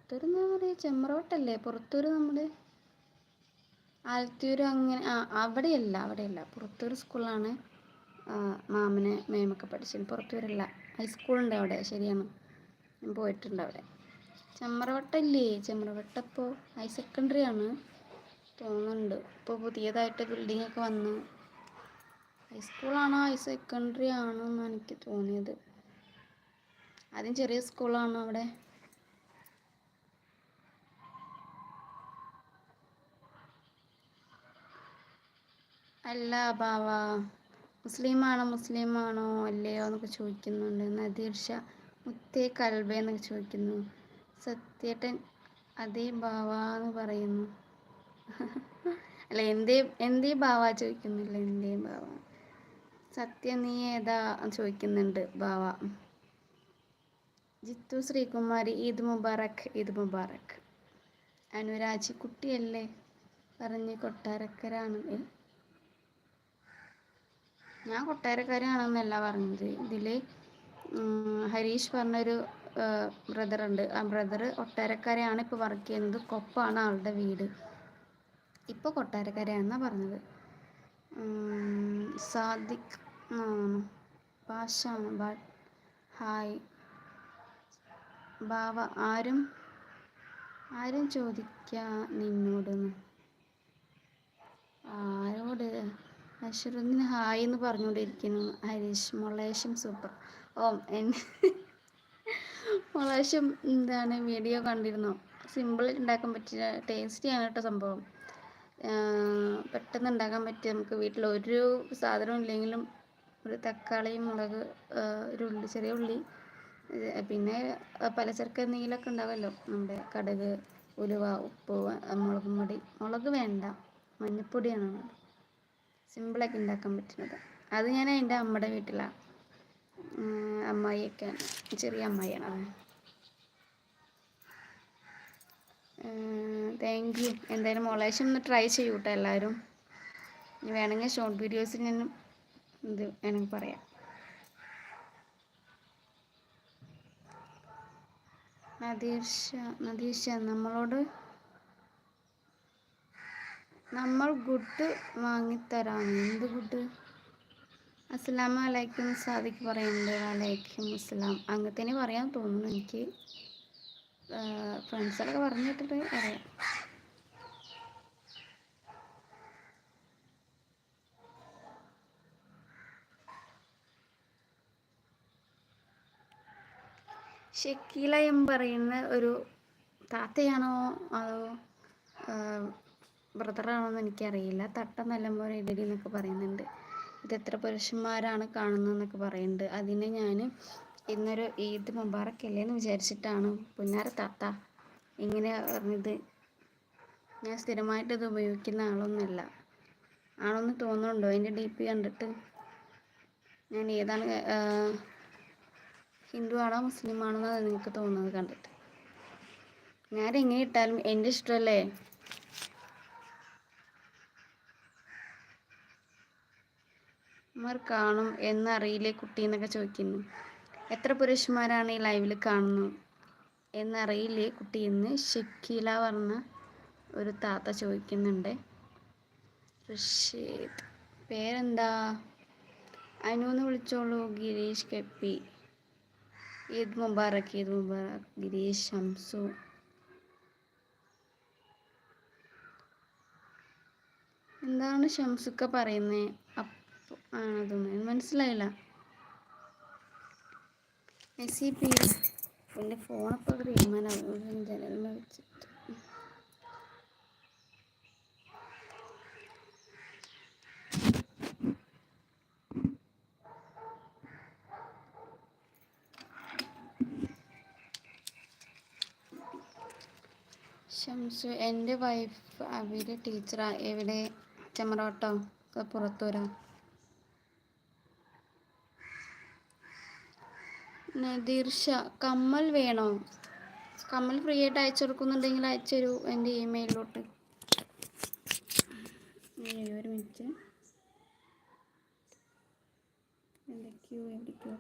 പുറത്തൂർ എന്താ പറയുക, ചെമ്പ്രവട്ടല്ലേ പുറത്തൂർ, നമ്മുടെ ആലത്തിയൂർ അങ്ങനെ. അവിടെയല്ല പുറത്തൂർ സ്കൂളാണ്. മാമന് മേമൊക്കെ പഠിച്ചത് പുറത്തൂരല്ല. ഹൈസ്കൂളുണ്ട് അവിടെ, ശരിയാണ്, ഞാൻ പോയിട്ടുണ്ട് അവിടെ. ചെമ്പ്രവട്ടല്ലേ, ചെമ്പ്രവട്ടം ഇപ്പോൾ ഹയർ സെക്കൻഡറി ആണ് തോന്നുന്നുണ്ട്. ഇപ്പോൾ പുതിയതായിട്ട് ബിൽഡിംഗ് ഒക്കെ വന്നു. ഹൈസ്കൂളാണോ ഹയർ സെക്കൻഡറി ആണോ എന്നാണ് എനിക്ക് തോന്നിയത്. ആദ്യം ചെറിയ സ്കൂളാണ് അവിടെ. അല്ല ബാവ, മുസ്ലിമാണോ അല്ലയോ എന്നൊക്കെ ചോദിക്കുന്നുണ്ട്. നദീർ ഷാ മുത്തേ കൽബേ എന്നൊക്കെ ചോദിക്കുന്നു. സത്യേട്ടൻ അതേ ബാവ എന്ന് പറയുന്നു. അല്ല, എന്തേ ബാവ ചോദിക്കുന്നില്ല, എന്തേ ബാവ. സത്യ നീ ഏതാ ചോദിക്കുന്നുണ്ട് ബാവ. ജിത്തു ശ്രീകുമാരി ഈദ് മുബാറക്ക്. അനുരാജി കുട്ടിയല്ലേ പറഞ്ഞ് കൊട്ടാരക്കരാണ്. ഞാൻ കൊട്ടാരക്കരയാണെന്നല്ല പറഞ്ഞത്. ഇതിൽ ഹരീഷ് പറഞ്ഞൊരു ബ്രദറുണ്ട്. ആ ബ്രദർ കൊട്ടാരക്കരയാണ് ഇപ്പോൾ വർക്ക് ചെയ്യുന്നത്. കൊപ്പാണ് ആളുടെ വീട്. ഇപ്പോൾ കൊട്ടാരക്കരയാണെന്നാണ് പറഞ്ഞത്. സാദിഖ് ഭാഷാണ്. ഹായ് ബാവ, ആരും ചോദിക്കാ നിന്നോടൊന്ന്. ആരോട്? അശ്വറുദ്ദീൻ ഹായ് എന്ന് പറഞ്ഞുകൊണ്ടിരിക്കുന്നു. ഹരീഷ് മൊളേശം സൂപ്പർ. മൊളേശം എന്താണ് വീഡിയോ കണ്ടിരുന്നോ? സിമ്പിൾ ഉണ്ടാക്കാൻ പറ്റിയ ടേസ്റ്റിയാണ് കേട്ടോ സംഭവം. പെട്ടെന്ന് ഉണ്ടാക്കാൻ പറ്റിയ, നമുക്ക് വീട്ടിൽ ഒരു സാധനവും ഇല്ലെങ്കിലും ഒരു തക്കാളി, മുളക്, ഒരു ഉള്ളി, ചെറിയ ഉള്ളി, പിന്നെ പലചരക്ക് എന്തെങ്കിലുമൊക്കെ ഉണ്ടാവുമല്ലോ, നമ്മുടെ കടുക്, ഉലുവ, ഉപ്പ്, മുളക് വേണ്ട, മഞ്ഞൾപ്പൊടിയാണ് സിമ്പിളാക്കി ഉണ്ടാക്കാൻ പറ്റുന്നത്. അത് ഞാൻ എൻ്റെ അമ്മയുടെ വീട്ടിലാണ്. അമ്മായിയൊക്കെ ചെറിയ അമ്മായിയാണ്. Thank you. എന്തായാലും മൊളേശം ഒന്ന് ട്രൈ ചെയ്യൂ കേട്ടോ എല്ലാവരും. ഇനി വേണമെങ്കിൽ ഷോർട്ട് വീഡിയോസിൽ ഞാൻ ഇത് വേണമെങ്കിൽ പറയാം. നദീർ ഷാ നമ്മൾ ഗുഡ് വാങ്ങിത്തരാം. എന്ത് ഗുഡ്? അസ്സലാമു അലൈക്കും സാദിഖ് പറയുന്നുണ്ട്. വലൈക്കും അസ്സലാം. അങ്ങനത്തേനെ പറയാൻ തോന്നുന്നു എനിക്ക്. ഫ്രണ്ട്സൊക്കെ പറഞ്ഞിട്ടിട്ട് അറിയാം. ഷക്കീല പറയുന്ന ഒരു താത്തയാണോ അതോ ബ്രദറാണോ എന്ന് എനിക്കറിയില്ല. തട്ട നല്ലപോലെ ഇടടി എന്നൊക്കെ പറയുന്നുണ്ട്. ഇതെത്ര പുരുഷന്മാരാണ് കാണുന്നതെന്നൊക്കെ പറയുന്നുണ്ട്. അതിന് ഞാൻ ഇന്നൊരു ഈദ് മുബാറക്ക് അല്ലേ എന്ന് വിചാരിച്ചിട്ടാണ്. പുന്നാര താത്ത ഇങ്ങനെ പറഞ്ഞത്. ഞാൻ സ്ഥിരമായിട്ട് ഇത് ഉപയോഗിക്കുന്ന ആളൊന്നുമല്ല. ആണെന്ന് തോന്നുന്നുണ്ടോ എൻ്റെ DP കണ്ടിട്ട്? ഞാൻ ഏതാണ്, ഹിന്ദു ആണോ മുസ്ലിം ആണോ എന്നാണ് നിങ്ങൾക്ക് തോന്നുന്നത് കണ്ടിട്ട്? ഞാൻ എങ്ങനെ ഇട്ടാലും എൻ്റെ ഇഷ്ടമല്ലേ. കാണും എന്നറിയില്ലേ കുട്ടി എന്നൊക്കെ ചോദിക്കുന്നു. എത്ര പുരുഷന്മാരാണ് ഈ ലൈവിൽ കാണുന്നു എന്നറിയില്ലേ കുട്ടി എന്ന് ഷക്കീല പറഞ്ഞ ഒരു താത്ത ചോദിക്കുന്നുണ്ട്. റഷീദ് പേരെന്താ? അനുന്ന് വിളിച്ചോളൂ. ഗിരീഷ് കെപ്പി. ഈദ് മുബാറക്ക് ഗിരീഷ്. ഷംസു എന്താണ് ഷംസുക്ക പറയുന്നത്? അതൊന്നും മനസ്സിലായില്ല. SCP എൻ്റെ ഫോണപ്പോൾ തീരുമാനമാവും ജനലിൽ വെച്ചിട്ട്. ഷംസു എൻ്റെ വൈഫ് അവിടെ ടീച്ചറാ. എവിടെ? ചെമ്പ്രവട്ടോ പുറത്തൂരോ? നദീർ ഷാ കമ്മൽ വേണോ? കമ്മൽ ഫ്രീ ആയിട്ട് അയച്ചു കൊടുക്കുന്നുണ്ടെങ്കിൽ അയച്ചു തരൂ എൻ്റെ ഇമെയിലിലോട്ട്. ഒരു മിനിറ്റ്. എവിടേക്കോ